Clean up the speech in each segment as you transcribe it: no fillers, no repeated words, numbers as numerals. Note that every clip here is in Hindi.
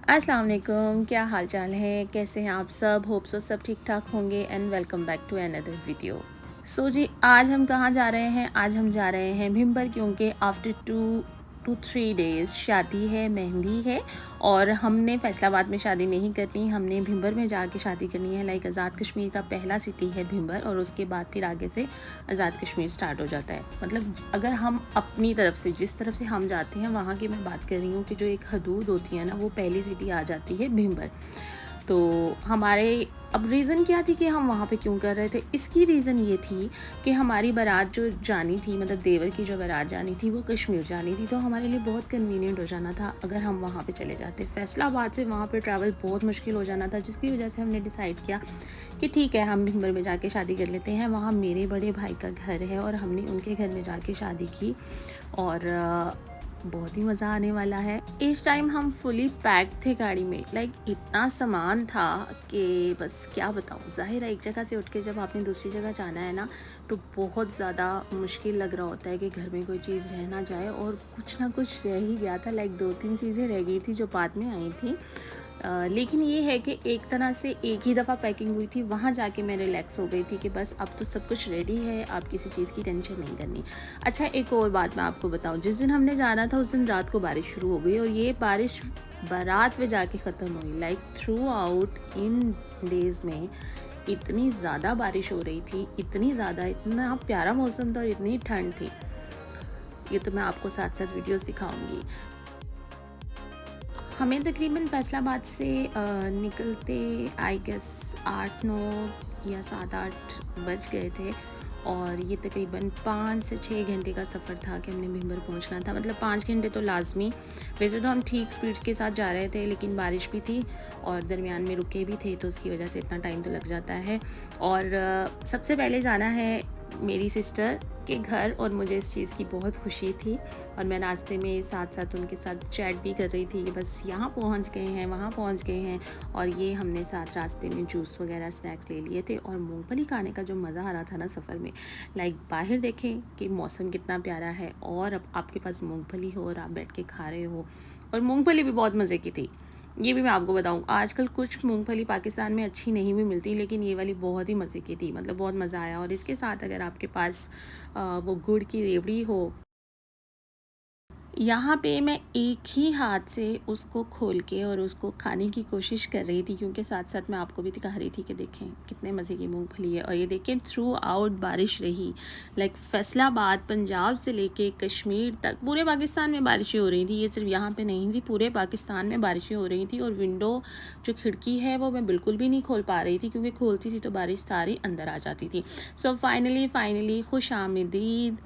अस्सलाम वालेकुम, क्या हाल चाल है, कैसे हैं आप सब। होप सो सब ठीक ठाक होंगे and welcome back to another video. So जी, आज हम कहाँ जा रहे हैं। आज हम जा रहे हैं भिम्बर, क्योंकि आफ्टर 2 to 3 days शादी है, मेहंदी है। और हमने फैसलाबाद में शादी नहीं करनी, हमने भिम्बर में जाके शादी करनी है। लाइक आज़ाद कश्मीर का पहला सिटी है भिम्बर, और उसके बाद फिर आगे से आज़ाद कश्मीर स्टार्ट हो जाता है। मतलब अगर हम अपनी तरफ से, जिस तरफ से हम जाते हैं वहाँ की मैं बात कर रही हूँ, कि जो एक हदूद होती है ना, वो पहली सिटी आ जाती है भिम्बर। तो हमारे अब रीज़न क्या थी कि हम वहाँ पे क्यों कर रहे थे। इसकी रीज़न ये थी कि हमारी बारात जो जानी थी, मतलब देवर की जो बारात जानी थी, वो कश्मीर जानी थी। तो हमारे लिए बहुत कन्वीनियंट हो जाना था अगर हम वहाँ पे चले जाते। फैसलाबाद से वहाँ पे ट्रैवल बहुत मुश्किल हो जाना था, जिसकी वजह से हमने डिसाइड किया कि ठीक है, हम भिम्बर में जाके शादी कर लेते हैं। वहाँ मेरे बड़े भाई का घर है और हमने उनके घर में जाके शादी की, और बहुत ही मज़ा आने वाला है। इस टाइम हम फुली पैक थे गाड़ी में। लाइक इतना सामान था कि बस क्या बताऊँ। ज़ाहिर है, एक जगह से उठ के जब आपने दूसरी जगह जाना है ना, तो बहुत ज़्यादा मुश्किल लग रहा होता है कि घर में कोई चीज़ रह ना जाए, और कुछ ना कुछ रह ही गया था। लाइक 2-3 चीज़ें रह गई थी जो बाद में आई थी। लेकिन ये है कि एक तरह से एक ही दफ़ा पैकिंग हुई थी, वहाँ जाके मैं रिलैक्स हो गई थी कि बस अब तो सब कुछ रेडी है, आप किसी चीज़ की टेंशन नहीं करनी। अच्छा, एक और बात मैं आपको बताऊँ। जिस दिन हमने जाना था उस दिन रात को बारिश शुरू हो गई, और ये बारिश बारात में जाके ख़त्म हुई। Like through out in days में इतनी ज़्यादा बारिश हो रही थी, इतनी ज़्यादा, इतना प्यारा मौसम था और इतनी ठंड थी। ये तो मैं आपको साथ साथ वीडियोस दिखाऊंगी। हमें तकरीबन फैसलाबाद से निकलते आई गेस 8-9 या 7-8 बज गए थे, और ये तकरीबन 5 से 6 घंटे का सफ़र था कि हमने भिम्बर पहुंचना था। मतलब 5 घंटे तो लाजमी। वैसे तो हम ठीक स्पीड के साथ जा रहे थे, लेकिन बारिश भी थी और दरमियान में रुके भी थे, तो उसकी वजह से इतना टाइम तो लग जाता है। और सबसे पहले जाना है मेरी सिस्टर के घर, और मुझे इस चीज़ की बहुत खुशी थी। और मैं रास्ते में साथ साथ उनके साथ चैट भी कर रही थी कि बस यहाँ पहुँच गए हैं, वहाँ पहुँच गए हैं। और ये हमने साथ रास्ते में जूस वगैरह स्नैक्स ले लिए थे, और मूंगफली खाने का जो मज़ा आ रहा था ना सफ़र में। लाइक बाहर देखें कि मौसम कितना प्यारा है, और अब आपके पास मूंगफली हो और आप बैठ के खा रहे हो। और मूंगफली भी बहुत मज़े की थी। ये भी मैं आपको बताऊँ, आजकल कुछ मूंगफली पाकिस्तान में अच्छी नहीं भी मिलती, लेकिन ये वाली बहुत ही मज़े की थी। मतलब बहुत मज़ा आया। और इसके साथ अगर आपके पास वो गुड़ की रेवड़ी हो, यहाँ पे मैं एक ही हाथ से उसको खोल के और उसको खाने की कोशिश कर रही थी, क्योंकि साथ साथ मैं आपको भी दिखा रही थी कि देखें कितने मज़े की मूंगफली है। और ये देखें, थ्रू आउट बारिश रही। लाइक फैसलाबाद, पंजाब से लेके कश्मीर तक पूरे पाकिस्तान में बारिशें हो रही थी। ये सिर्फ यहाँ पे नहीं थी, पूरे पाकिस्तान में बारिशें हो रही थी। और विंडो जो खिड़की है वो मैं बिल्कुल भी नहीं खोल पा रही थी, क्योंकि खोलती थी तो बारिश सारी अंदर आ जाती थी। सो फाइनली खुश आमदीद।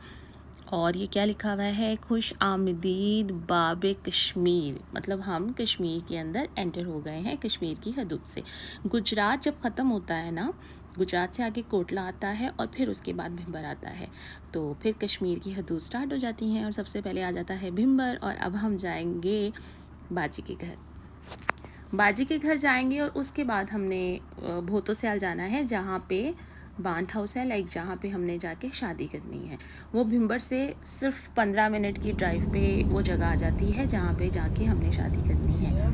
और ये क्या लिखा हुआ है, खुश आमदीद बाब कश्मीर। मतलब हम कश्मीर के अंदर एंटर हो गए हैं, कश्मीर की हदूद से। गुजरात जब ख़त्म होता है ना, गुजरात से आगे कोटला आता है और फिर उसके बाद भिम्बर आता है, तो फिर कश्मीर की हदूद स्टार्ट हो जाती हैं, और सबसे पहले आ जाता है भिम्बर। और अब हम जाएंगे बाजी के घर। बाजी के घर जाएंगे, और उसके बाद हमने भोतो स्याल जाना है, जहाँ पे बांट हाउस है। लाइक जहाँ पे हमने जाके शादी करनी है, वो भिम्बर से सिर्फ 15 मिनट की ड्राइव पे वो जगह आ जाती है जहाँ पे जाके हमने शादी करनी है।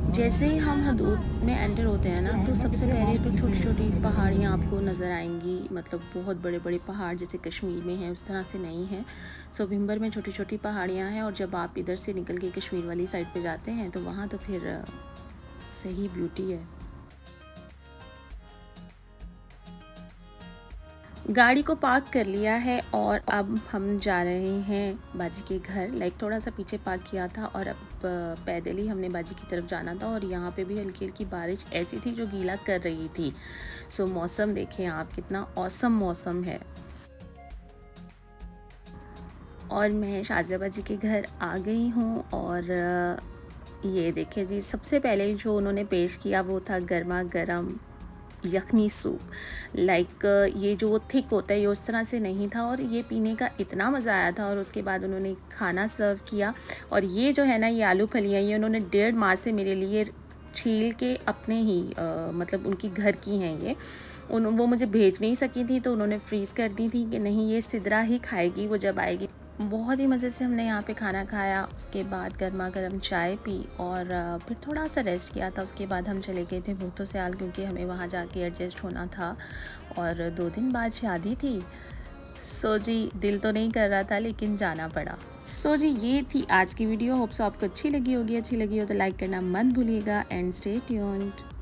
जैसे ही हम हदूद में एंटर होते हैं ना, तो सबसे पहले तो छोटी छोटी पहाड़ियाँ आपको नज़र आएंगी। मतलब बहुत बड़े बड़े पहाड़ जैसे कश्मीर में हैं उस तरह से नहीं है। सो भिम्बर में छोटी छोटी पहाड़ियाँ हैं, और जब आप इधर से निकल के कश्मीर वाली साइड पे जाते हैं तो वहाँ तो फिर सही ब्यूटी है। गाड़ी को पार्क कर लिया है, और अब हम जा रहे हैं बाजी के घर। लाइक थोड़ा सा पीछे पार्क किया था, और अब पैदल ही हमने बाजी की तरफ जाना था। और यहाँ पे भी हल्की हल्की बारिश ऐसी थी जो गीला कर रही थी। सो मौसम देखें आप, कितना औसम मौसम है। और मैं शाज़िया बाजी के घर आ गई हूँ, और ये देखें जी, सबसे पहले जो उन्होंने पेश किया वो था गर्मा गर्म यखनी सूप। लाइक ये जो थिक होता है ये उस तरह से नहीं था और ये पीने का इतना मज़ा आया था। और उसके बाद उन्होंने खाना सर्व किया और ये जो है ना ये आलू फलियाँ ये उन्होंने 1.5 माह से मेरे लिए छील के अपने ही मतलब उनकी घर की हैं ये वो मुझे भेज नहीं सकी थी तो उन्होंने फ्रीज़ कर दी थी कि नहीं ये सिदरा ही खाएगी वो जब आएगी। बहुत ही मज़े से हमने यहाँ पे खाना खाया, उसके बाद गर्मा गर्म चाय पी और फिर थोड़ा सा रेस्ट किया था। उसके बाद हम चले गए थे भूतो स्याल क्योंकि हमें वहाँ जाके एडजस्ट होना था और 2 दिन बाद शादी थी। सो जी दिल तो नहीं कर रहा था लेकिन जाना पड़ा। सो जी ये थी आज की वीडियो। होप सो आपको अच्छी लगी होगी। अच्छी लगी हो तो लाइक करना मत भूलिएगा एंड स्टे ट्यून्ड।